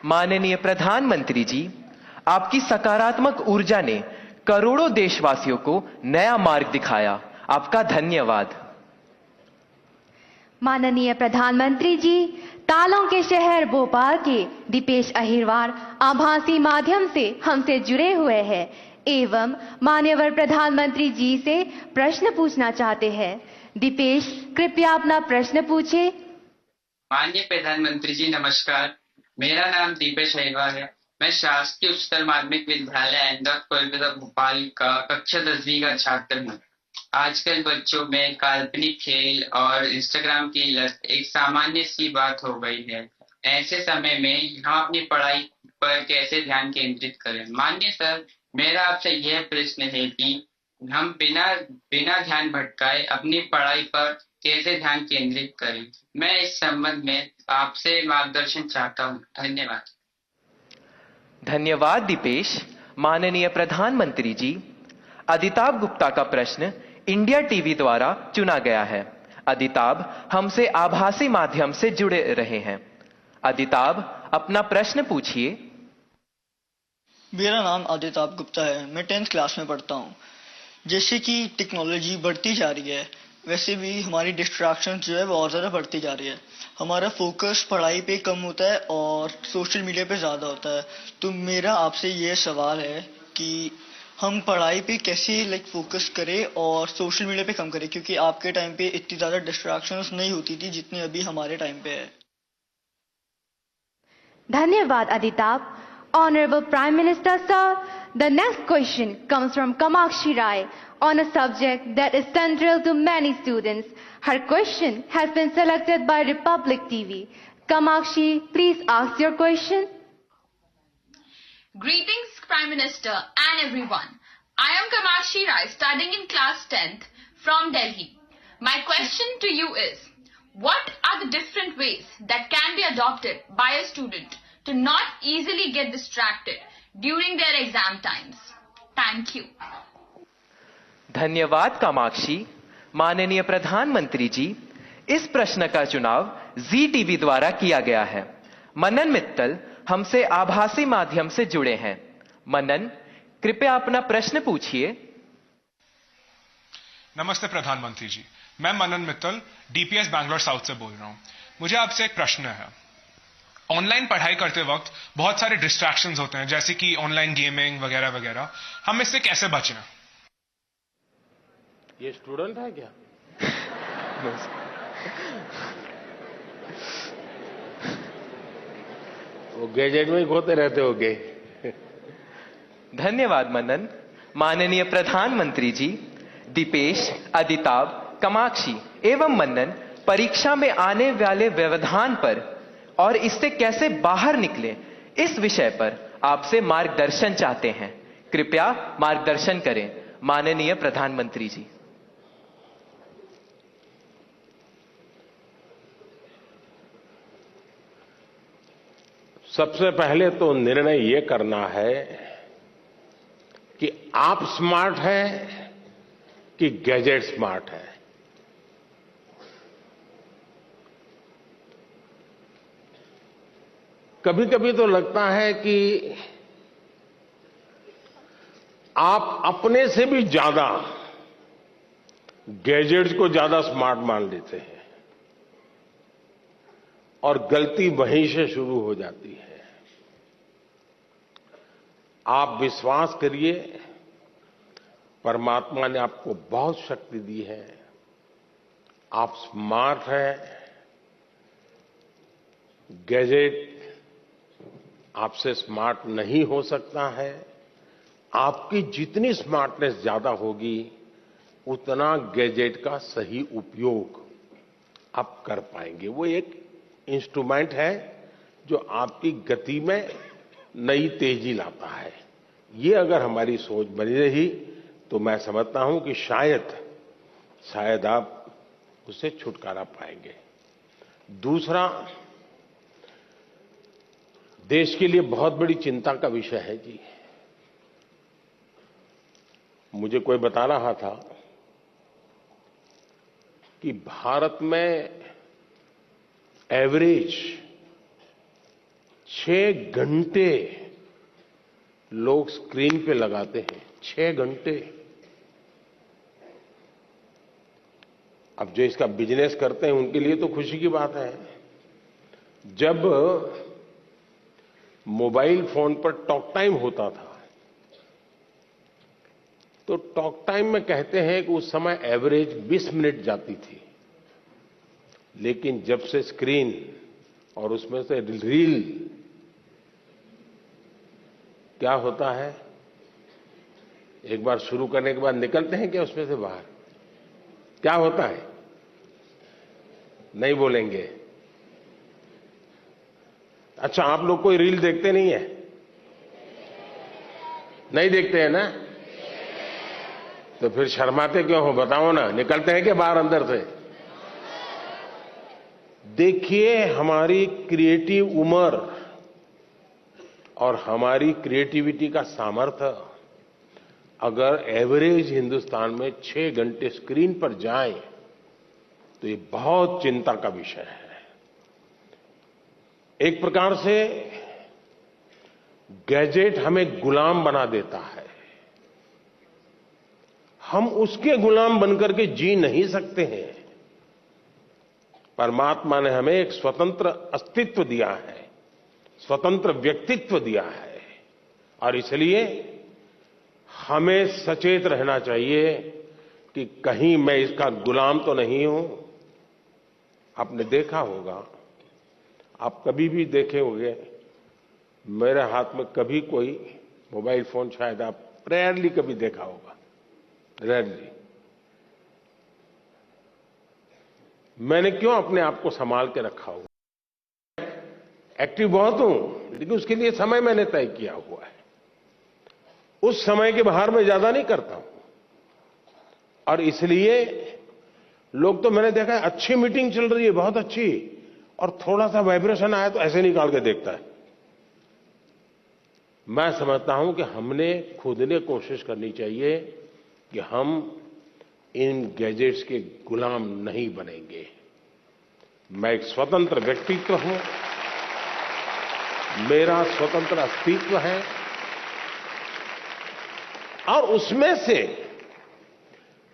माननीय प्रधानमंत्री जी, आपकी सकारात्मक ऊर्जा ने करोड़ों देशवासियों को नया मार्ग दिखाया। आपका धन्यवाद। माननीय प्रधानमंत्री जी, तालों के शहर भोपाल के दीपेश अहिरवार आभासी माध्यम से हमसे जुड़े हुए हैं एवं माननीय प्रधानमंत्री जी से प्रश्न पूछना चाहते हैं। दीपेश, कृपया अपना प्रश्न पूछे। माननीय प्रधानमंत्री जी नमस्कार। मेरा नाम दीपेश अहिरवार है। मैं शासकीय उच्चतर माध्यमिक विद्यालय इंदौर कोलकाता भोपाल का कक्षा 10वीं का छात्र हूँ। आजकल बच्चों में काल्पनिक खेल और इंस्टाग्राम की लत एक सामान्य सी बात हो गई है। ऐसे समय में हम अपनी पढ़ाई पर कैसे ध्यान केंद्रित करें? माननीय सर, मेरा आपसे यह प्रश्न है कि हम बिना बिना ध्यान भटकाए अपनी पढ़ाई पर कैसे ध्यान केंद्रित करें? मैं इस संबंध में आपसे मार्गदर्शन चाहता हूँ। धन्यवाद। धन्यवाद दीपेश। माननीय प्रधानमंत्री जी, अदिताभ गुप्ता का प्रश्न इंडिया टीवी द्वारा चुना गया है। अदिताभ हमसे आभासी माध्यम से जुड़े रहे हैं। अदिताभ, अपना प्रश्न पूछिए। मेरा नाम अदिताभ गुप्ता है। मैं 10th क्लास में पढ़ता हूँ। जैसे कि टेक्नोलॉजी बढ़ती जा रही है, वैसे भी हमारी डिस्ट्रैक्शन जो है वो और ज़्यादा बढ़ती जा रही है। हमारा फोकस पढ़ाई पे कम होता है और सोशल मीडिया पे ज़्यादा होता है। तो मेरा आपसे ये सवाल है कि हम पढ़ाई पे कैसे फोकस करें और सोशल मीडिया पे कम करें, क्योंकि आपके टाइम पे इतनी ज़्यादा डिस्ट्रैक्शंस नहीं होती थी जितनी अभी हमारे टाइम पे है। धन्यवाद अदिताभ। Honorable Prime Minister Sir, the next question comes from Kamakshi Rai on a subject that is central to many students. Her question has been selected by Republic TV. Kamakshi, please ask your question. Greetings, Prime Minister and everyone. I am Kamakshi Rai, studying in class 10th from Delhi. My question to you is, what are the different ways that can be adopted by a student to not easily get distracted during their exam times? Thank you. धन्यवाद कामाक्षी। माननीय प्रधानमंत्री जी, इस प्रश्न का चुनाव जी TV द्वारा किया गया है। मनन मित्तल हमसे आभासी माध्यम से जुड़े हैं। मनन, कृपया अपना प्रश्न पूछिए। नमस्ते प्रधानमंत्री जी, मैं मनन मित्तल डीपीएस बैंगलोर साउथ से बोल रहा हूं। मुझे आपसे एक प्रश्न है। ऑनलाइन पढ़ाई करते वक्त बहुत सारे डिस्ट्रैक्शंस होते हैं, जैसे कि ऑनलाइन गेमिंग वगैरह वगैरह। हम इससे कैसे बचें? ये स्टूडेंट है क्या? वो गैजेट में खोते रहते होगे। धन्यवाद मनन। माननीय प्रधानमंत्री जी, दीपेश, अदिताभ, कामाक्षी एवं मनन परीक्षा में आने वाले व्यवधान पर और इससे कैसे बाहर निकलें, इस विषय पर आपसे मार्गदर्शन चाहते हैं। कृपया मार्गदर्शन करें माननीय प्रधानमंत्री जी। सबसे पहले तो निर्णय ये करना है कि आप स्मार्ट हैं कि गैजेट स्मार्ट है। कभी कभी तो लगता है कि आप अपने से भी ज्यादा गैजेट्स को ज्यादा स्मार्ट मान लेते हैं और गलती वहीं से शुरू हो जाती है। आप विश्वास करिए, परमात्मा ने आपको बहुत शक्ति दी है। आप स्मार्ट हैं। गैजेट आपसे स्मार्ट नहीं हो सकता है। आपकी जितनी स्मार्टनेस ज्यादा होगी, उतना गैजेट का सही उपयोग आप कर पाएंगे। वो एक इंस्ट्रूमेंट है जो आपकी गति में नई तेजी लाता है। ये अगर हमारी सोच बनी रही तो मैं समझता हूं कि शायद आप उससे छुटकारा पाएंगे। दूसरा, देश के लिए बहुत बड़ी चिंता का विषय है जी। मुझे कोई बता रहा था कि भारत में एवरेज 6 घंटे लोग स्क्रीन पे लगाते हैं, 6 घंटे। अब जो इसका बिजनेस करते हैं उनके लिए तो खुशी की बात है। जब मोबाइल फोन पर टॉक टाइम होता था तो टॉक टाइम में कहते हैं कि उस समय एवरेज 20 मिनट जाती थी, लेकिन जब से स्क्रीन और उसमें से रील, क्या होता है, एक बार शुरू करने के बाद निकलते हैं क्या उसमें से बाहर? क्या होता है? नहीं बोलेंगे। अच्छा, आप लोग कोई रील देखते नहीं है? नहीं देखते हैं ना? तो फिर शर्माते क्यों हो, बताओ ना। निकलते हैं क्या बाहर अंदर से? देखिए, हमारी क्रिएटिव उम्र और हमारी क्रिएटिविटी का सामर्थ्य अगर एवरेज हिंदुस्तान में 6 घंटे स्क्रीन पर जाए तो ये बहुत चिंता का विषय है। एक प्रकार से गैजेट हमें गुलाम बना देता है। हम उसके गुलाम बनकर के जी नहीं सकते हैं। परमात्मा ने हमें एक स्वतंत्र अस्तित्व दिया है, स्वतंत्र व्यक्तित्व दिया है, और इसलिए हमें सचेत रहना चाहिए कि कहीं मैं इसका गुलाम तो नहीं हूं। आपने देखा होगा, आप कभी भी देखे होंगे, मेरे हाथ में कभी कोई मोबाइल फोन शायद आप रेयरली कभी देखा होगा, रेयरली। मैंने क्यों अपने आप को संभाल के रखा हुआ? एक्टिव बहुत हूं, लेकिन उसके लिए समय मैंने तय किया हुआ है। उस समय के बाहर मैं ज्यादा नहीं करता हूं, और इसलिए लोग तो मैंने देखा है, अच्छी मीटिंग चल रही है, बहुत अच्छी, और थोड़ा सा वाइब्रेशन आया तो ऐसे निकाल के देखता है। मैं समझता हूं कि हमने खुद ने कोशिश करनी चाहिए कि हम इन गैजेट्स के गुलाम नहीं बनेंगे। मैं एक स्वतंत्र व्यक्तित्व हूं, मेरा स्वतंत्र अस्तित्व है, और उसमें से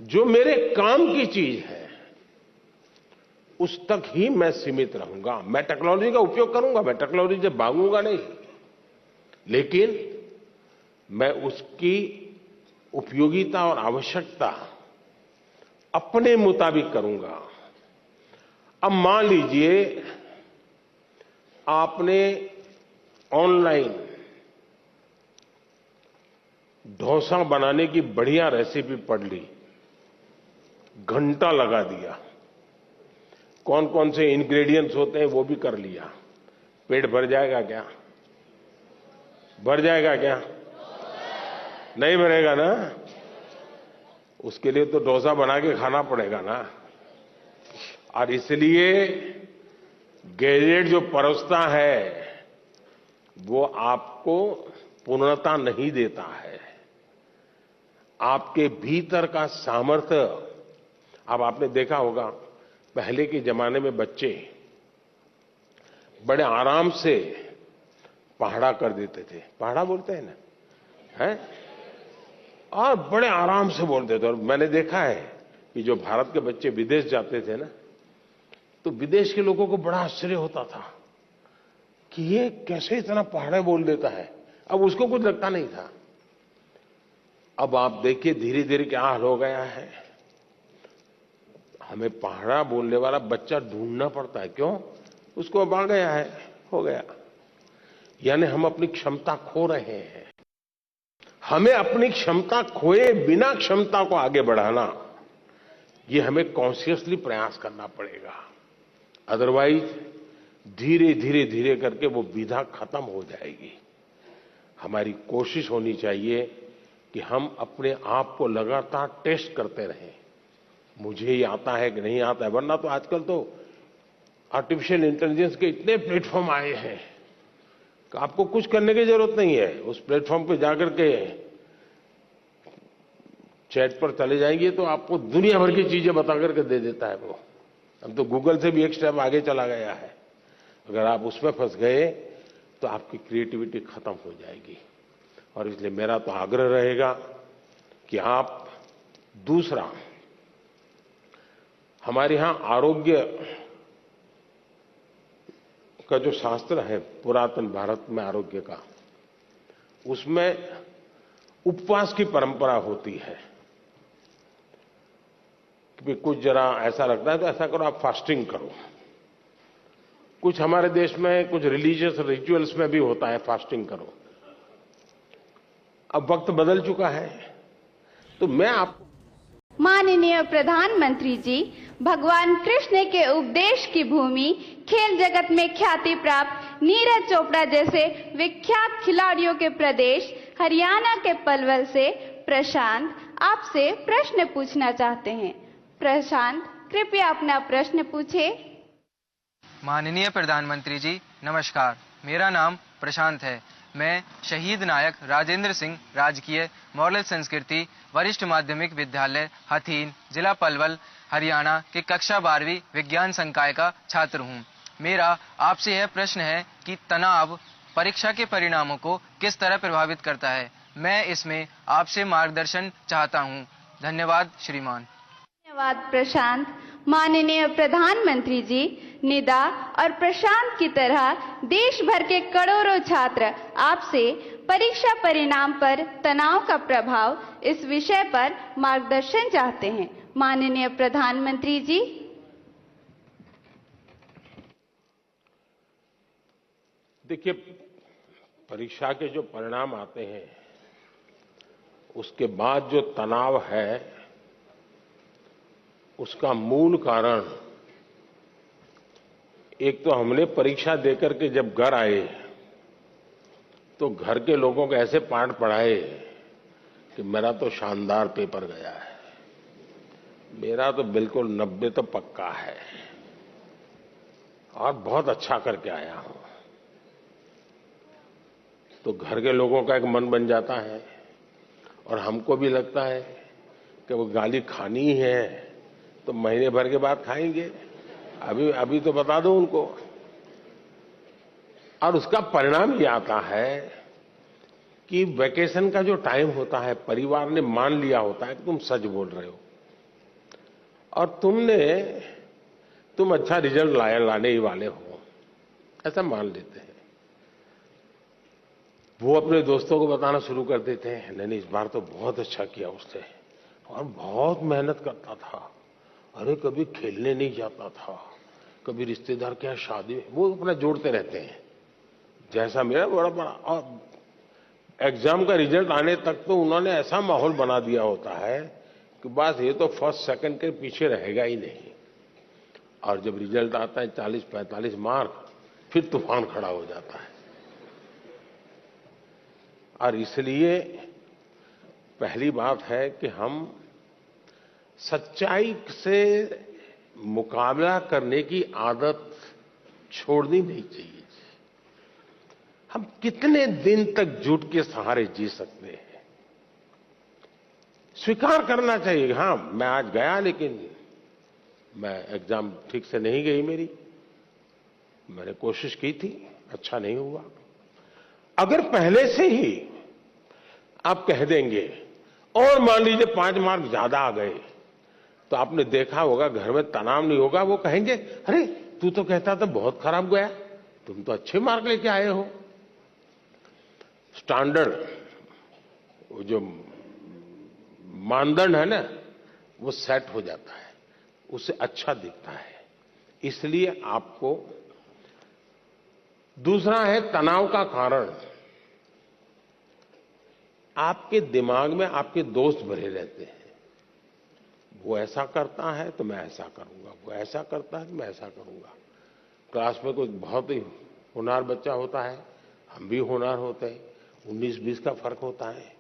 जो मेरे काम की चीज है उस तक ही मैं सीमित रहूंगा। मैं टेक्नोलॉजी का उपयोग करूंगा, मैं टेक्नोलॉजी से भागूंगा नहीं, लेकिन मैं उसकी उपयोगिता और आवश्यकता अपने मुताबिक करूंगा। अब मान लीजिए आपने ऑनलाइन डोसा बनाने की बढ़िया रेसिपी पढ़ ली, घंटा लगा दिया, कौन कौन से इंग्रेडिएंट्स होते हैं वो भी कर लिया, पेट भर जाएगा क्या? भर जाएगा क्या? नहीं भरेगा ना? उसके लिए तो डोसा बना के खाना पड़ेगा ना। और इसलिए गैजेट जो परोसता है वो आपको पूर्णता नहीं देता है। आपके भीतर का सामर्थ्य, अब आपने देखा होगा पहले के जमाने में बच्चे बड़े आराम से पहाड़ा कर देते थे, पहाड़ा बोलते हैं ना, हैं? और बड़े आराम से बोलते थे। और मैंने देखा है कि जो भारत के बच्चे विदेश जाते थे ना, तो विदेश के लोगों को बड़ा आश्चर्य होता था कि ये कैसे इतना पहाड़ा बोल देता है। अब उसको कुछ लगता नहीं था। अब आप देखिए धीरे धीरे क्या हाल हो गया है, हमें पहाड़ा बोलने वाला बच्चा ढूंढना पड़ता है। क्यों? उसको अब आ गया है, हो गया। यानी हम अपनी क्षमता खो रहे हैं। हमें अपनी क्षमता खोए बिना क्षमता को आगे बढ़ाना, ये हमें कॉन्शियसली प्रयास करना पड़ेगा। अदरवाइज धीरे धीरे धीरे करके वो विधा खत्म हो जाएगी। हमारी कोशिश होनी चाहिए कि हम अपने आप को लगातार टेस्ट करते रहें, मुझे ये आता है कि नहीं आता है। वरना तो आजकल तो आर्टिफिशियल इंटेलिजेंस के इतने प्लेटफॉर्म आए हैं कि आपको कुछ करने की जरूरत नहीं है। उस प्लेटफॉर्म पे जाकर के चैट पर चले जाएंगे तो आपको दुनिया भर की चीजें बता करके दे देता है वो। अब तो गूगल से भी एक स्टेप आगे चला गया है। अगर आप उसमें फंस गए तो आपकी क्रिएटिविटी खत्म हो जाएगी। और इसलिए मेरा तो आग्रह रहेगा कि आप दूसरा, हमारे यहां आरोग्य का जो शास्त्र है पुरातन भारत में आरोग्य का, उसमें उपवास की परंपरा होती है कि कुछ जरा ऐसा लगता है तो ऐसा करो, आप फास्टिंग करो। कुछ हमारे देश में कुछ रिलीजियस रिचुअल्स में भी होता है फास्टिंग करो। अब वक्त बदल चुका है, तो मैं आपको माननीय प्रधानमंत्री जी, भगवान कृष्ण के उपदेश की भूमि, खेल जगत में ख्याति प्राप्त नीरज चोपड़ा जैसे विख्यात खिलाड़ियों के प्रदेश हरियाणा के पलवल से प्रशांत आपसे प्रश्न पूछना चाहते हैं। प्रशांत, कृपया अपना प्रश्न पूछे। माननीय प्रधानमंत्री जी नमस्कार, मेरा नाम प्रशांत है। मैं शहीद नायक राजेंद्र सिंह राजकीय मॉडल संस्कृति वरिष्ठ माध्यमिक विद्यालय हथीन, जिला पलवल, हरियाणा के कक्षा 12वीं विज्ञान संकाय का छात्र हूं। मेरा आपसे यह प्रश्न है कि तनाव परीक्षा के परिणामों को किस तरह प्रभावित करता है। मैं इसमें आपसे मार्गदर्शन चाहता हूं। धन्यवाद श्रीमान। धन्यवाद प्रशांत। माननीय प्रधानमंत्री जी, निदा और प्रशांत की तरह देश भर के करोड़ों छात्र आपसे परीक्षा परिणाम पर तनाव का प्रभाव इस विषय पर मार्गदर्शन चाहते हैं। माननीय प्रधानमंत्री जी। देखिए, परीक्षा के जो परिणाम आते हैं उसके बाद जो तनाव है उसका मूल कारण, एक तो हमने परीक्षा देकर के जब घर आए तो घर के लोगों को ऐसे पाठ पढ़ाए कि मेरा तो शानदार पेपर गया है, मेरा तो बिल्कुल 90 तो पक्का है और बहुत अच्छा करके आया हूं। तो घर के लोगों का एक मन बन जाता है और हमको भी लगता है कि वो गाली खानी ही है तो महीने भर के बाद खाएंगे, अभी तो बता दो उनको। और उसका परिणाम ये आता है कि वैकेशन का जो टाइम होता है, परिवार ने मान लिया होता है कि तुम सच बोल रहे हो और तुम अच्छा रिजल्ट लाने ही वाले हो, ऐसा मान लेते हैं। वो अपने दोस्तों को बताना शुरू कर देते हैं, नहीं इस बार तो बहुत अच्छा किया उसने और बहुत मेहनत करता था, अरे कभी खेलने नहीं जाता था, कभी रिश्तेदार के यहाँ शादी में, वो अपना जोड़ते रहते हैं जैसा मेरा बड़ा। और एग्जाम का रिजल्ट आने तक तो उन्होंने ऐसा माहौल बना दिया होता है कि बस ये तो फर्स्ट सेकंड के पीछे रहेगा ही नहीं। और जब रिजल्ट आता है 40-45 मार्क, फिर तूफान खड़ा हो जाता है। और इसलिए पहली बात है कि हम सच्चाई से मुकाबला करने की आदत छोड़नी नहीं चाहिए। हम कितने दिन तक झूठ के सहारे जी सकते हैं? स्वीकार करना चाहिए, हां मैं आज गया लेकिन मैं एग्जाम ठीक से नहीं गई मेरी, मैंने कोशिश की थी, अच्छा नहीं हुआ। अगर पहले से ही आप कह देंगे और मान लीजिए 5 मार्क ज्यादा आ गए, तो आपने देखा होगा घर में तनाव नहीं होगा। वो कहेंगे अरे तू तो कहता था बहुत खराब गया, तुम तो अच्छे मार्क लेके आए हो। स्टैंडर्ड, वो जो मानदंड है ना, वो सेट हो जाता है, उससे अच्छा दिखता है। इसलिए आपको, दूसरा है तनाव का कारण, आपके दिमाग में आपके दोस्त भरे रहते हैं। वो ऐसा करता है तो मैं ऐसा करूंगा, वो ऐसा करता है तो मैं ऐसा करूंगा। क्लास में कोई बहुत ही होनहार बच्चा होता है, हम भी होनहार होते हैं, 19-20 का फर्क होता है।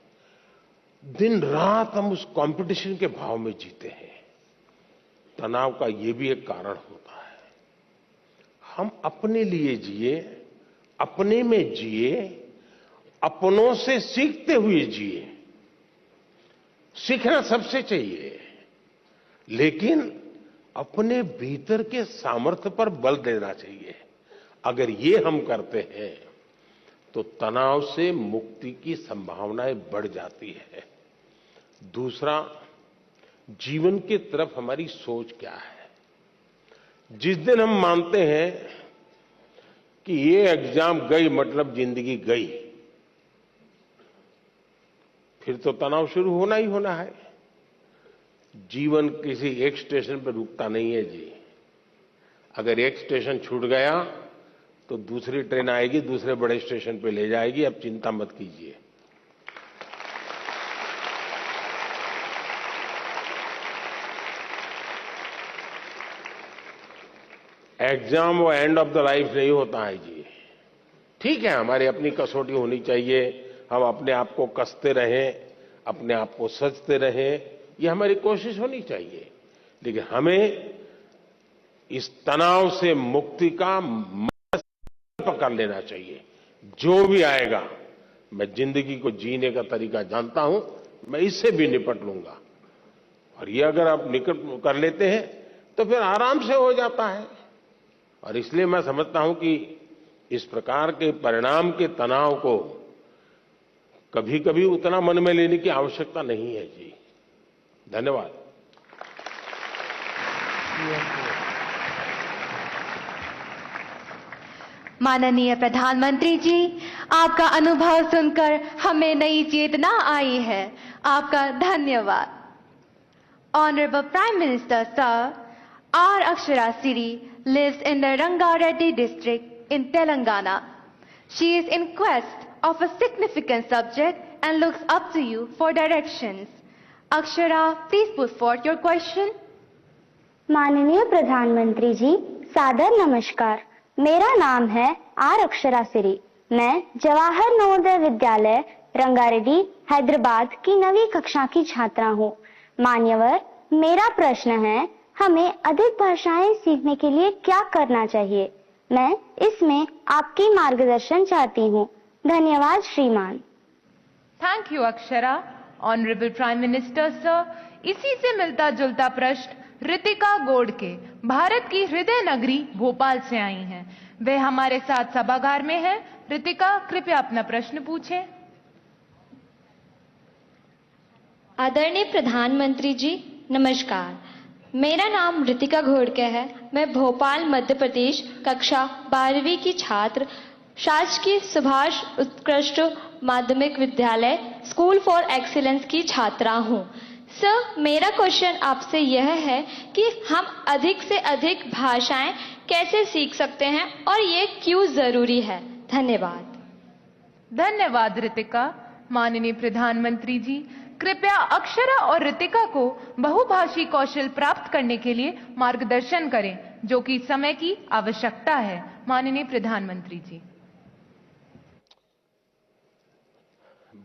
दिन रात हम उस कंपटीशन के भाव में जीते हैं। तनाव का ये भी एक कारण होता है। हम अपने लिए जिए, अपने में जिए, अपनों से सीखते हुए जिए। सीखना सबसे चाहिए, लेकिन अपने भीतर के सामर्थ्य पर बल देना चाहिए। अगर ये हम करते हैं तो तनाव से मुक्ति की संभावनाएं बढ़ जाती है। दूसरा, जीवन की तरफ हमारी सोच क्या है। जिस दिन हम मानते हैं कि ये एग्जाम गई मतलब जिंदगी गई, फिर तो तनाव शुरू होना ही होना है। जीवन किसी एक स्टेशन पर रुकता नहीं है जी। अगर एक स्टेशन छूट गया तो दूसरी ट्रेन आएगी, दूसरे बड़े स्टेशन पे ले जाएगी। अब चिंता मत कीजिए। एग्जाम वो एंड ऑफ द लाइफ नहीं होता है जी। ठीक है, हमारी अपनी कसौटी होनी चाहिए, हम अपने आप को कसते रहें, अपने आप को सजते रहें, ये हमारी कोशिश होनी चाहिए। लेकिन हमें इस तनाव से मुक्ति का पकड़ लेना चाहिए। जो भी आएगा, मैं जिंदगी को जीने का तरीका जानता हूं, मैं इससे भी निपट लूंगा। और ये अगर आप निकट कर लेते हैं तो फिर आराम से हो जाता है। और इसलिए मैं समझता हूं कि इस प्रकार के परिणाम के तनाव को कभी कभी उतना मन में लेने की आवश्यकता नहीं है जी। धन्यवाद। माननीय प्रधानमंत्री जी, आपका अनुभव सुनकर हमें नई चेतना आई है। आपका धन्यवाद। Honorable Prime Minister, sir, our Akshara Siri lives in the Rangareddy district in Telangana. She is in quest of a significant subject and looks up to you for directions. Akshara, please put forth your question. माननीय प्रधानमंत्री जी, सादर नमस्कार। मेरा नाम है are Akshara सिरी। मैं जवाहर नवोदय विद्यालय रंगारेड्डी हैदराबाद की 9वीं कक्षा की छात्रा हूँ। मान्यवर, मेरा प्रश्न है, हमें अधिक भाषाएं सीखने के लिए क्या करना चाहिए? मैं इसमें आपकी मार्गदर्शन चाहती हूँ। धन्यवाद श्रीमान। Thank you Akshara. Honourable prime minister sir, इसी से मिलता जुलता प्रश्न रितिका गोडके भारत की हृदय नगरी भोपाल से आई हैं। वे हमारे साथ सभागार में हैं। रितिका, कृपया अपना प्रश्न पूछें। आदरणीय प्रधानमंत्री जी, नमस्कार। मेरा नाम रितिका घोड़के है। मैं भोपाल मध्य प्रदेश कक्षा 12वीं की छात्र शासकीय सुभाष उत्कृष्ट माध्यमिक विद्यालय स्कूल फॉर एक्सीलेंस की छात्रा हूँ। सर, मेरा क्वेश्चन आपसे यह है कि हम अधिक से अधिक भाषाएं कैसे सीख सकते हैं और ये क्यों जरूरी है? धन्यवाद। धन्यवाद रितिका। माननीय प्रधानमंत्री जी, कृपया अक्षरा और रितिका को बहुभाषी कौशल प्राप्त करने के लिए मार्गदर्शन करें, जो कि समय की आवश्यकता है। माननीय प्रधानमंत्री जी।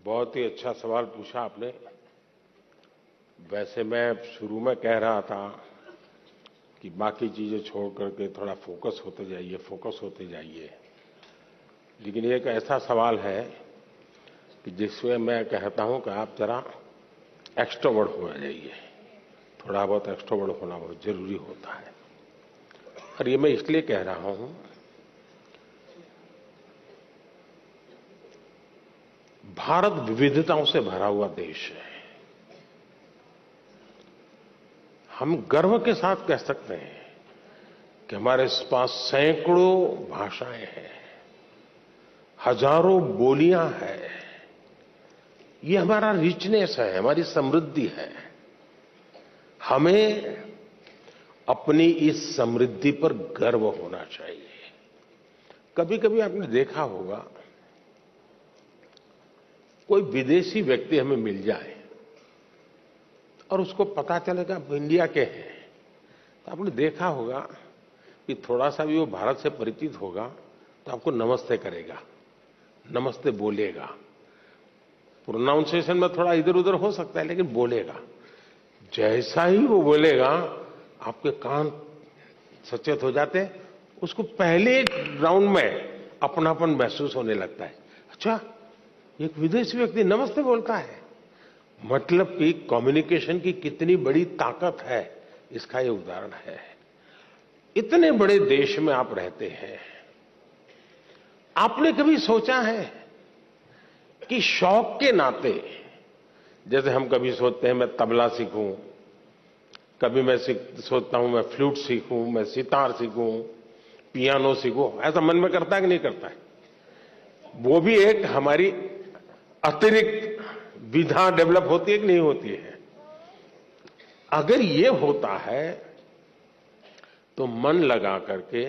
बहुत ही अच्छा सवाल पूछा आपने। वैसे मैं शुरू में कह रहा था कि बाकी चीजें छोड़ करके थोड़ा फोकस होते जाइए। लेकिन एक ऐसा सवाल है कि जिसमें मैं कहता हूं कि आप जरा एक्सट्रोवर्ट हो जाइए। थोड़ा बहुत एक्सट्रोवर्ट होना बहुत जरूरी होता है। और ये मैं इसलिए कह रहा हूं, भारत विविधताओं से भरा हुआ देश है। हम गर्व के साथ कह सकते हैं कि हमारे पास सैकड़ों भाषाएं हैं, हजारों बोलियां हैं। ये हमारा रिचनेस है, हमारी समृद्धि है। हमें अपनी इस समृद्धि पर गर्व होना चाहिए। कभी कभी आपने देखा होगा, कोई विदेशी व्यक्ति हमें मिल जाए और उसको पता चलेगा आप इंडिया के हैं, तो आपने देखा होगा कि थोड़ा सा भी वो भारत से परिचित होगा तो आपको नमस्ते करेगा, नमस्ते बोलेगा। प्रोनाउंसिएशन में थोड़ा इधर उधर हो सकता है, लेकिन बोलेगा। जैसा ही वो बोलेगा, आपके कान सचेत हो जाते हैं। उसको पहले राउंड में अपनापन महसूस होने लगता है। अच्छा, एक विदेशी व्यक्ति नमस्ते बोलता है, मतलब कि कम्युनिकेशन की कितनी बड़ी ताकत है, इसका ये उदाहरण है। इतने बड़े देश में आप रहते हैं, आपने कभी सोचा है कि शौक के नाते, जैसे हम कभी सोचते हैं मैं तबला सीखूं, कभी मैं सोचता हूं मैं फ्लूट सीखूं, मैं सितार सीखूं, पियानो सीखूं, ऐसा मन में करता है कि नहीं करता है? वो भी एक हमारी अतिरिक्त विधा डेवलप होती है कि नहीं होती है? अगर ये होता है तो मन लगा करके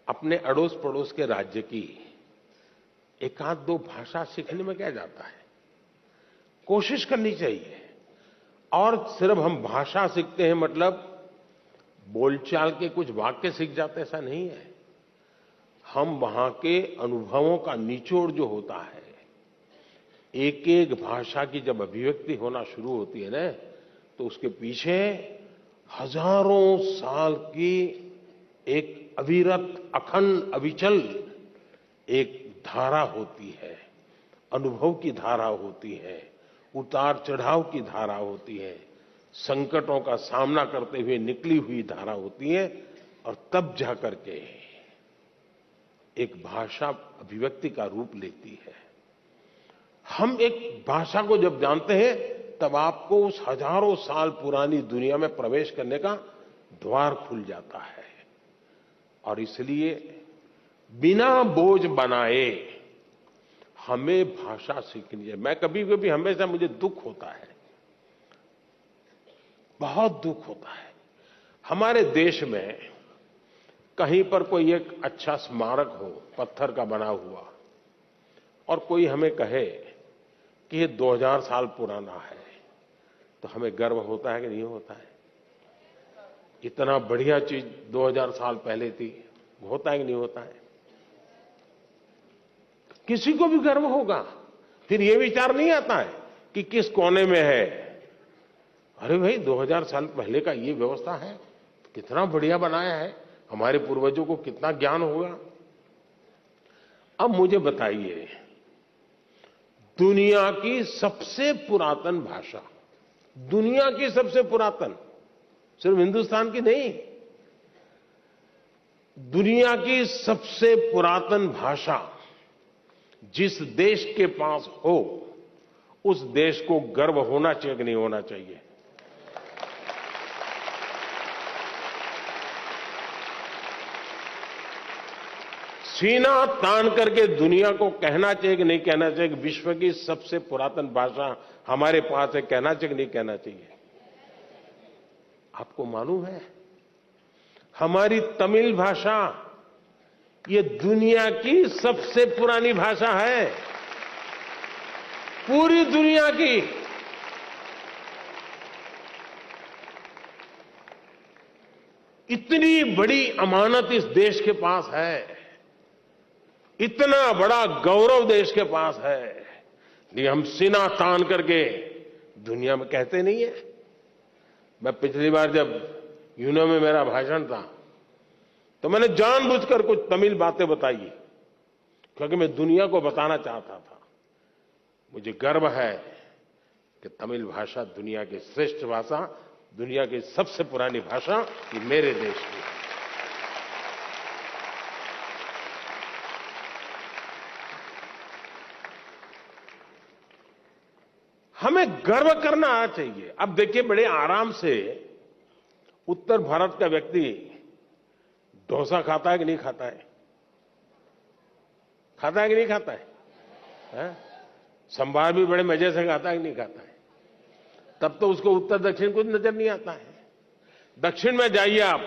अपने अड़ोस पड़ोस के राज्य की एक आध दो भाषा सीखने में क्या जाता है? कोशिश करनी चाहिए। और सिर्फ हम भाषा सीखते हैं मतलब बोलचाल के कुछ वाक्य सीख जाते, ऐसा नहीं है। हम वहां के अनुभवों का निचोड़ जो होता है, एक एक भाषा की जब अभिव्यक्ति होना शुरू होती है ना, तो उसके पीछे हजारों साल की एक अविरत, अखंड, अविचल एक धारा होती है, अनुभव की धारा होती है, उतार चढ़ाव की धारा होती है, संकटों का सामना करते हुए निकली हुई धारा होती है, और तब जाकर के एक भाषा अभिव्यक्ति का रूप लेती है। हम एक भाषा को जब जानते हैं तब आपको उस हजारों साल पुरानी दुनिया में प्रवेश करने का द्वार खुल जाता है। और इसलिए बिना बोझ बनाए हमें भाषा सीखनी है। मैं कभी कभी हमेशा मुझे दुख होता है, बहुत दुख होता है। हमारे देश में कहीं पर कोई एक अच्छा स्मारक हो, पत्थर का बना हुआ, और कोई हमें कहे कि ये 2000 साल पुराना है, तो हमें गर्व होता है कि नहीं होता है? इतना बढ़िया चीज 2000 साल पहले थी, होता है कि नहीं होता है? किसी को भी गर्व होगा। फिर ये विचार नहीं आता है कि किस कोने में है। अरे भाई 2000 साल पहले का ये व्यवस्था है, कितना बढ़िया बनाया है, हमारे पूर्वजों को कितना ज्ञान होगा। अब मुझे बताइए, दुनिया की सबसे पुरातन भाषा, दुनिया की सबसे पुरातन, सिर्फ हिंदुस्तान की नहीं, दुनिया की सबसे पुरातन भाषा जिस देश के पास हो, उस देश को गर्व होना चाहिए कि नहीं होना चाहिए? सीना तान करके दुनिया को कहना चाहिए कि नहीं कहना चाहिए कि विश्व की सबसे पुरातन भाषा हमारे पास है? कहना चाहिए कि नहीं कहना चाहिए? आपको मालूम है, हमारी तमिल भाषा ये दुनिया की सबसे पुरानी भाषा है, पूरी दुनिया की। इतनी बड़ी अमानत इस देश के पास है, इतना बड़ा गौरव देश के पास है, ये हम सीना तान करके दुनिया में कहते नहीं है। मैं पिछली बार जब यूनो में मेरा भाषण था तो मैंने जानबूझकर कुछ तमिल बातें बताई, क्योंकि मैं दुनिया को बताना चाहता था मुझे गर्व है कि तमिल भाषा दुनिया की श्रेष्ठ भाषा, दुनिया की सबसे पुरानी भाषा ये मेरे देश की है। हमें गर्व करना चाहिए। अब देखिए, बड़े आराम से उत्तर भारत का व्यक्ति डोसा खाता है कि नहीं खाता है? खाता है कि नहीं खाता है? संभार भी बड़े मजे से खाता है कि नहीं खाता है? तब तो उसको उत्तर दक्षिण कुछ नजर नहीं आता है। दक्षिण में जाइए आप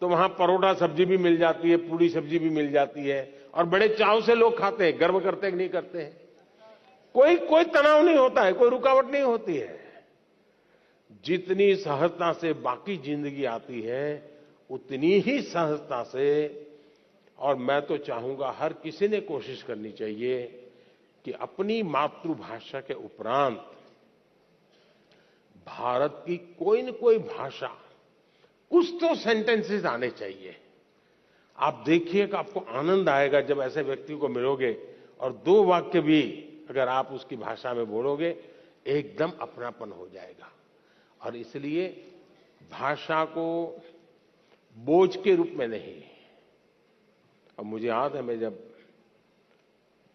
तो वहां परोठा सब्जी भी मिल जाती है, पूरी सब्जी भी मिल जाती है, और बड़े चाव से लोग खाते हैं। गर्व करते हैं कि नहीं करते हैं? कोई तनाव नहीं होता है, कोई रुकावट नहीं होती है। जितनी सहजता से बाकी जिंदगी आती है उतनी ही सहजता से, और मैं तो चाहूंगा हर किसी ने कोशिश करनी चाहिए कि अपनी मातृभाषा के उपरांत भारत की कोई न कोई भाषा, कुछ तो सेंटेंसेस आने चाहिए। आप देखिए कि आपको आनंद आएगा जब ऐसे व्यक्ति को मिलोगे और दो वाक्य भी अगर आप उसकी भाषा में बोलोगे, एकदम अपनापन हो जाएगा। और इसलिए भाषा को बोझ के रूप में नहीं। अब मुझे याद है, मैं जब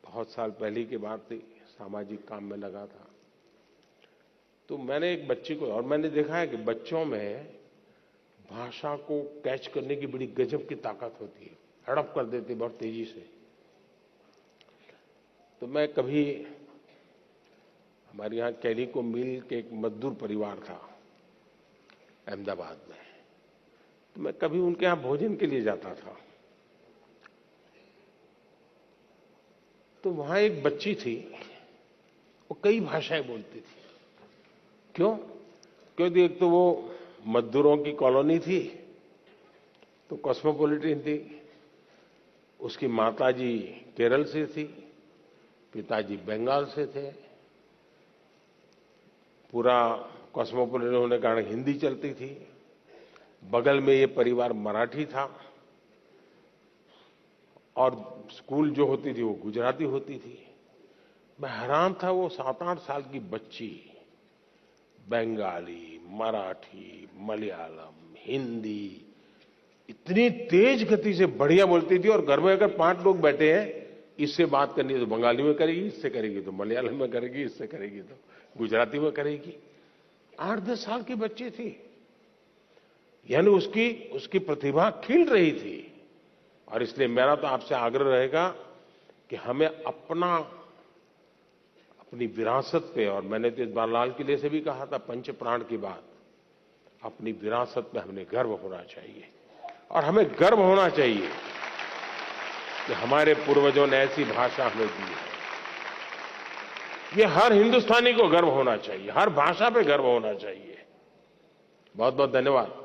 बहुत साल पहले की बात थी, सामाजिक काम में लगा था, तो मैंने एक बच्ची को, और मैंने देखा है कि बच्चों में भाषा को कैच करने की बड़ी गजब की ताकत होती है, हड़प कर देते बहुत तेजी से। तो मैं कभी, हमारे यहाँ कैलिको मिल के एक मजदूर परिवार था अहमदाबाद में, तो मैं कभी उनके यहाँ भोजन के लिए जाता था, तो वहां एक बच्ची थी, वो कई भाषाएं बोलती थी। क्यों? क्योंकि एक तो वो मजदूरों की कॉलोनी थी, तो कॉस्मोपॉलिटन थी, उसकी माताजी केरल से थी, पिताजी बंगाल से थे, पूरा कॉस्मोपॉलिटन होने के कारण हिंदी चलती थी, बगल में ये परिवार मराठी था, और स्कूल जो होती थी वो गुजराती होती थी। मैं हैरान था, वो 7-8 साल की बच्ची बंगाली, मराठी, मलयालम, हिंदी इतनी तेज गति से बढ़िया बोलती थी, और घर में अगर 5 लोग बैठे हैं, इससे बात करनी है तो बंगाली में करेगी, इससे करेगी तो मलयालम में करेगी, इससे करेगी तो गुजराती में करेगी। 8-10 साल की बच्ची थी, यानी उसकी प्रतिभा खिल रही थी। और इसलिए मेरा तो आपसे आग्रह रहेगा कि हमें अपनी विरासत पे, और मैंने तो इस बार लाल किले से भी कहा था पंच प्राण की बात, अपनी विरासत पे हमें गर्व होना चाहिए, और हमें गर्व होना चाहिए कि हमारे पूर्वजों ने ऐसी भाषा हमें दी है। ये हर हिंदुस्तानी को गर्व होना चाहिए, हर भाषा पे गर्व होना चाहिए। बहुत बहुत धन्यवाद।